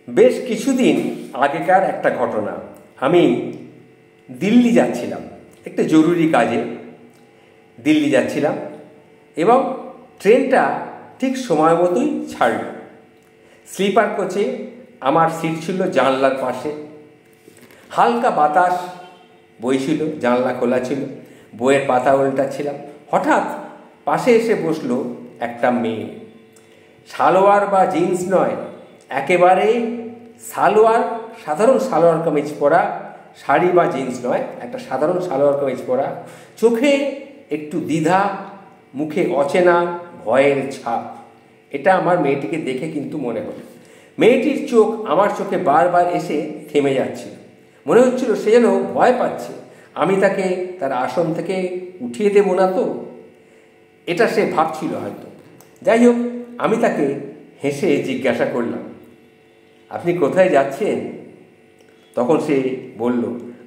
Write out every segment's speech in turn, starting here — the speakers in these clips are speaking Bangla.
বেশ কিছুদিন আগেকার একটা ঘটনা। আমি দিল্লি যাচ্ছিলাম, একটা জরুরি কাজে দিল্লি যাচ্ছিলাম এবং ট্রেনটা ঠিক সময় মতোই ছাড়ল। স্লিপার কোচে আমার সিট ছিল জানলার পাশে। হালকা বাতাস বইছিল, জানলা খোলা ছিল, বইয়ের পাতা উল্টাচ্ছিলাম। হঠাৎ পাশে এসে বসলো একটা মেয়ে। সালোয়ার বা জিন্স নয়, একেবারে সালোয়ার, সাধারণ সালোয়ার কামিজ পরা, শাড়ি বা জিন্স নয়, একটা সাধারণ সালোয়ার কামিজ পরা, চোখে একটু দ্বিধা, মুখে অচেনা ভয়ের ছাপ। এটা আমার মেয়েটিকে দেখে কিন্তু মনে হলো। মেয়েটির চোখ আমার চোখে বারবার এসে থেমে যাচ্ছিল। মনে হচ্ছিল সে যেন ভয় পাচ্ছে, আমি তাকে তার আসন থেকে উঠিয়ে দেব না তো, এটা সে ভাবছিল হয়তো। যাই হোক, আমি তাকে হেসে জিজ্ঞাসা করলাম, আপনি কোথায় যাচ্ছেন? তখন সে বলল,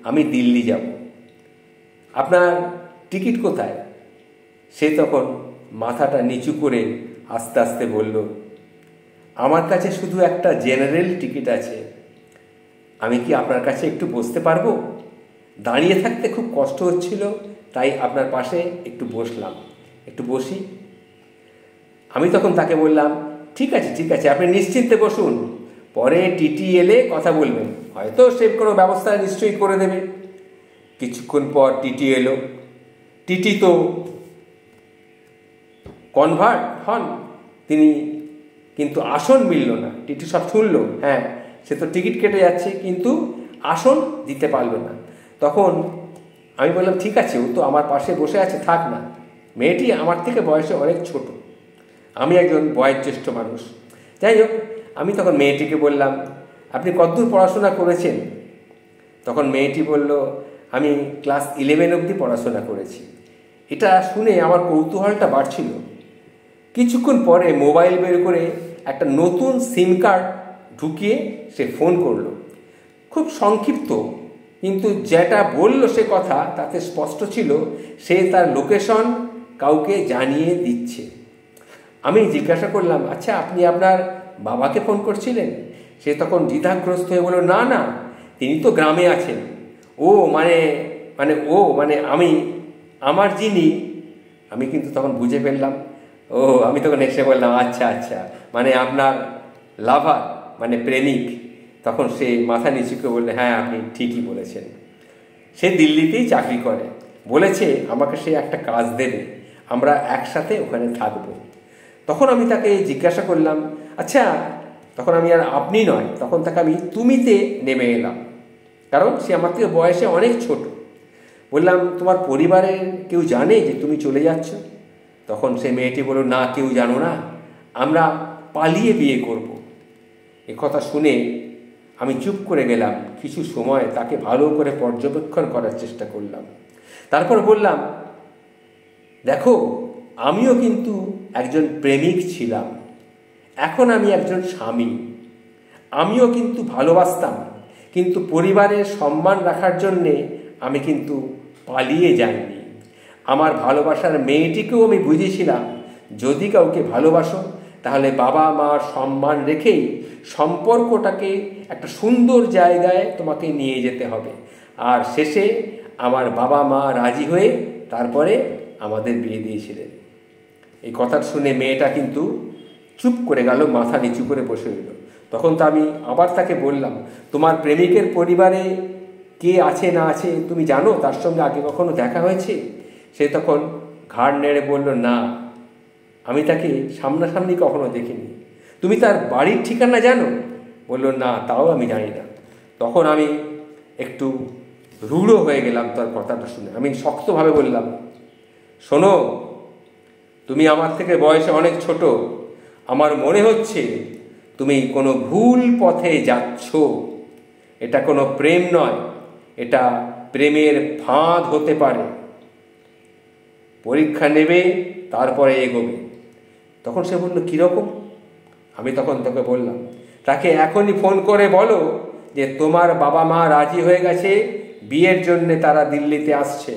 আমি দিল্লি যাব। আপনার টিকিট কোথায়? সে তখন মাথাটা নিচু করে আস্তে আস্তে বলল, আমার কাছে শুধু একটা জেনারেল টিকিট আছে। আমি কি আপনার কাছে একটু বসতে পারবো? দাঁড়িয়ে থাকতে খুব কষ্ট হচ্ছিল, তাই আপনার পাশে একটু বসলাম। একটু বসি? আমি তখন তাকে বললাম, ঠিক আছে ঠিক আছে, আপনি নিশ্চিন্তে বসুন, পরে টিটি এলে কথা বলবেন, হয়তো সে কোনো ব্যবস্থা নিশ্চয়ই করে দেবে। কিছুক্ষণ পর টিটি এলো। টিটি তো কনভার্ট হন, তিনি কিন্তু আসন মিলল না। টিটি সব শুনল, হ্যাঁ সে তো টিকিট কেটে যাচ্ছে, কিন্তু আসন দিতে পারল না। তখন আমি বললাম, ঠিক আছে, ও তো আমার পাশে বসে আছে, থাক না। মেয়েটি আমার থেকে বয়সে অনেক ছোট, আমি একজন বয়োজ্যেষ্ঠ মানুষ। যাই হোক, আমি তখন মেয়েটিকে বললাম, আপনি কতদূর পড়াশোনা করেছেন? তখন মেয়েটি বলল, আমি ক্লাস 11 অবধি পড়াশোনা করেছি। এটা শুনে আমার কৌতূহলটা বাড়ছিল। কিছুক্ষণ পরে মোবাইল বের করে একটা নতুন সিম কার্ড ঢুকিয়ে সে ফোন করলো। খুব সংক্ষিপ্ত, কিন্তু যেটা বলল সে কথা তাতে স্পষ্ট ছিল সে তার লোকেশন কাউকে জানিয়ে দিচ্ছে। আমি জিজ্ঞাসা করলাম, আচ্ছা আপনি আপনার বাবাকে ফোন করছিলেন? সে তখন দ্বিধাগ্রস্ত হয়ে বলল, না না, তিনি তো গ্রামে আছেন। ও মানে আমি আমার যিনি। আমি কিন্তু তখন বুঝে ফেললাম। আমি তখন এসে বললাম, আচ্ছা আচ্ছা, মানে আপনার লাভার, মানে প্রেমিক। তখন সে মাথা নিচু করে বললে, হ্যাঁ আপনি ঠিকই বলেছেন। সে দিল্লিতেই চাকরি করে, বলেছে আমাকে সে একটা কাজ দেবে, আমরা একসাথে ওখানে থাকব। তখন আমি তাকে জিজ্ঞাসা করলাম, আচ্ছা, তখন আমি আর আপনি নয়, তখন তাকে আমি তুমিতে নেমে এলাম, কারণ সে আমার থেকে বয়সে অনেক ছোট। বললাম, তোমার পরিবারের কেউ জানে যে তুমি চলে যাচ্ছ? তখন সে মেয়েটি বলল, না, কেউ জানো না, আমরা পালিয়ে বিয়ে করব। এ কথা শুনে আমি চুপ করে গেলাম। কিছু সময় তাকে ভালো করে পর্যবেক্ষণ করার চেষ্টা করলাম। তারপর বললাম, দেখো, আমিও কিন্তু একজন প্রেমিক ছিলাম, এখন আমি একজন স্বামী। আমিও কিন্তু ভালোবাসতাম, কিন্তু পরিবারের সম্মান রাখার জন্যে আমি কিন্তু পালিয়ে যাইনি। আমার ভালোবাসার মেয়েটিকেও আমি বুঝেছিলাম, যদি কাউকে ভালোবাসো তাহলে বাবা মার সম্মান রেখেই সম্পর্কটাকে একটা সুন্দর জায়গায় তোমাকে নিয়ে যেতে হবে। আর শেষে আমার বাবা মা রাজি হয়ে তারপরে আমাদের বিয়ে দিয়েছিলেন। এই কথা শুনে মেয়েটা কিন্তু চুপ করে গেল, মাথা নিচু করে বসে রইল। তখন তো আমি আবার তাকে বললাম, তোমার প্রেমিকের পরিবারে কে আছে না আছে তুমি জানো? তার সঙ্গে আগে কখনো দেখা হয়েছে? সে তখন ঘাড় নেড়ে বলল, না, আমি তাকে সামনাসামনি কখনো দেখিনি। তুমি তার বাড়ির ঠিকানা জানো? বলল, না, তাও আমি জানি না। তখন আমি একটু রূঢ় হয়ে গেলাম তার কথাটা শুনে। আমি শক্তভাবে বললাম, শোনো, তুমি আমার থেকে বয়সে অনেক ছোট, আমার মনে হচ্ছে তুমি কোনো ভুল পথে যাচ্ছ। এটা কোনো প্রেম নয়, এটা প্রেমের ফাঁদ হতে পারে। পরীক্ষা নেবে, তারপরে এগোবে। তখন সে বলল, কীরকম? আমি তখন তোকে বললাম, তাকে এখনই ফোন করে বলো যে তোমার বাবা মা রাজি হয়ে গেছে, বিয়ের জন্যে তারা দিল্লিতে আসছে,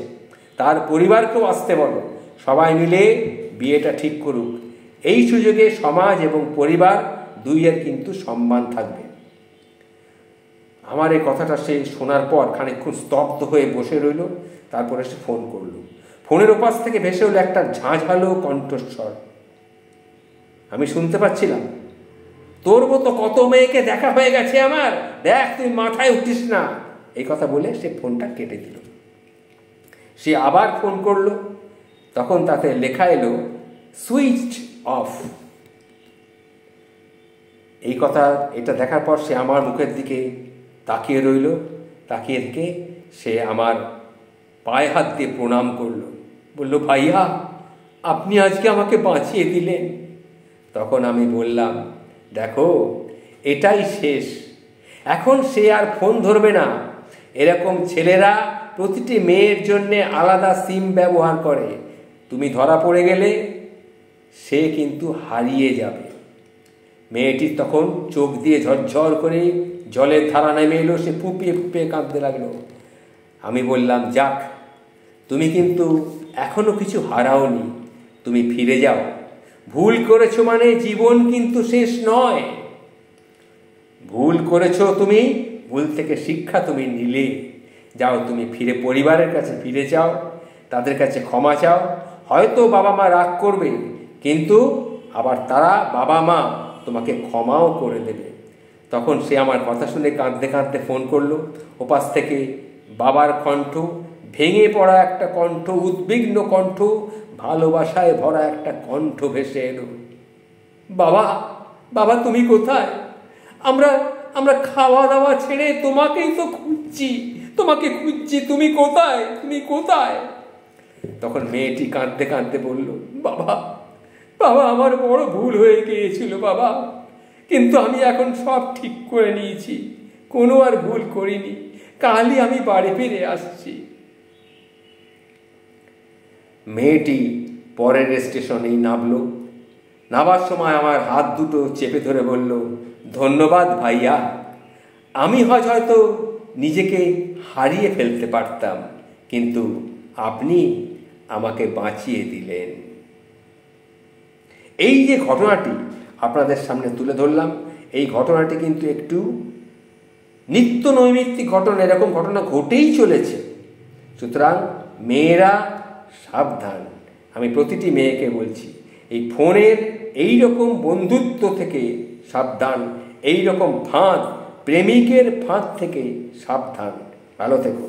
তার পরিবারকেও আসতে বলো, সবাই মিলে বিয়েটা ঠিক করুক। এই সুযোগে সমাজ এবং পরিবার দুইয়ের কিন্তু সম্মান থাকবে। আমার এই কথাটা সে শোনার পর খানিকক্ষণ স্তব্ধ হয়ে বসে রইল। তারপরে সে ফোন করলো। ফোনের ওপাশ থেকে ভেসে হলো একটা ঝাঁঝালো কণ্ঠস্বর। আমি শুনতে পাচ্ছিলাম, তোর মতো কত মেয়েকে দেখা হয়ে গেছে আমার, দেখ তুই মাথায় উঠিস না। এই কথা বলে সে ফোনটা কেটে দিল। সে আবার ফোন করলো। তখন তাতে লেখা এলো সুইচ অফ। এই কথা এটা দেখার পর সে আমার মুখের দিকে তাকিয়ে রইল। তাকিয়ে থেকে সে আমার পায়ে হাত দিয়ে প্রণাম করলো, বলল, ভাইয়া আপনি আজকে আমাকে বাঁচিয়ে দিলেন। তখন আমি বললাম, দেখো এটাই শেষ, এখন সে আর ফোন ধরবে না। এরকম ছেলেরা প্রতিটি মেয়ের জন্যে আলাদা সিম ব্যবহার করে। তুমি ধরা পড়ে গেলে সে কিন্তু হারিয়ে যাবে। মেয়েটির তখন চোখ দিয়ে ঝরঝর করে জলের ধারা নেমে এলো। সে ফুপিয়ে ফুপিয়ে কাঁদতে লাগলো। আমি বললাম, যাক, তুমি কিন্তু এখনো কিছু হারাওনি, তুমি ফিরে যাও। ভুল করেছো মানে জীবন কিন্তু শেষ নয়। ভুল করেছো তুমি, ভুল থেকে শিক্ষা তুমি নিলে। যাও, তুমি ফিরে পরিবারের কাছে ফিরে যাও, তাদের কাছে ক্ষমা চাও। হয়তো বাবা মা রাগ করবে, কিন্তু আবার তারা বাবা মা তোমাকে ক্ষমাও করে দেবে। তখন সে আমার কথা শুনে কাঁদতে কাঁদতে ফোন করলো। ওপাশ থেকে বাবার কণ্ঠ, ভেঙে পড়া একটা কণ্ঠ, উদ্বিগ্ন কণ্ঠ, ভালোবাসায় ভরা একটা কণ্ঠ ভেসে এলো। বাবা, বাবা তুমি কোথায়? আমরা আমরা খাওয়া দাওয়া ছেড়ে তোমাকেই তো খুঁজছি, তোমাকে খুঁজছি, তুমি কোথায়, তুমি কোথায়? তখন মেয়েটি কাঁদতে কাঁদতে বলল, বাবা, বাবা আমার বড় ভুল হয়ে গিয়েছিল বাবা, কিন্তু আমি এখন সব ঠিক করে নিয়েছি, কোনো আর ভুল করিনি। কালই আমি বাড়ি ফিরে আসছি। মেয়েটি পরের স্টেশনেই নামলো। নামার সময় আমার হাত দুটো চেপে ধরে বলল, ধন্যবাদ ভাইয়া, আমি হয়তো নিজেকে হারিয়ে ফেলতে পারতাম, কিন্তু আপনি আমাকে বাঁচিয়ে দিলেন। এই যে ঘটনাটি আপনাদের সামনে তুলে ধরলাম, এই ঘটনাটি কিন্তু একটু নিত্য নৈমিত্তিক ঘটনা, এরকম ঘটনা ঘটেই চলেছে। সুতরাং মেয়েরা সাবধান। আমি প্রতিটি মেয়েকে বলছি, এই ফোনের এই রকম বন্ধুত্ব থেকে সাবধান, এই রকম ফাঁদ, প্রেমিকের ফাঁদ থেকে সাবধান। ভালো থেকো।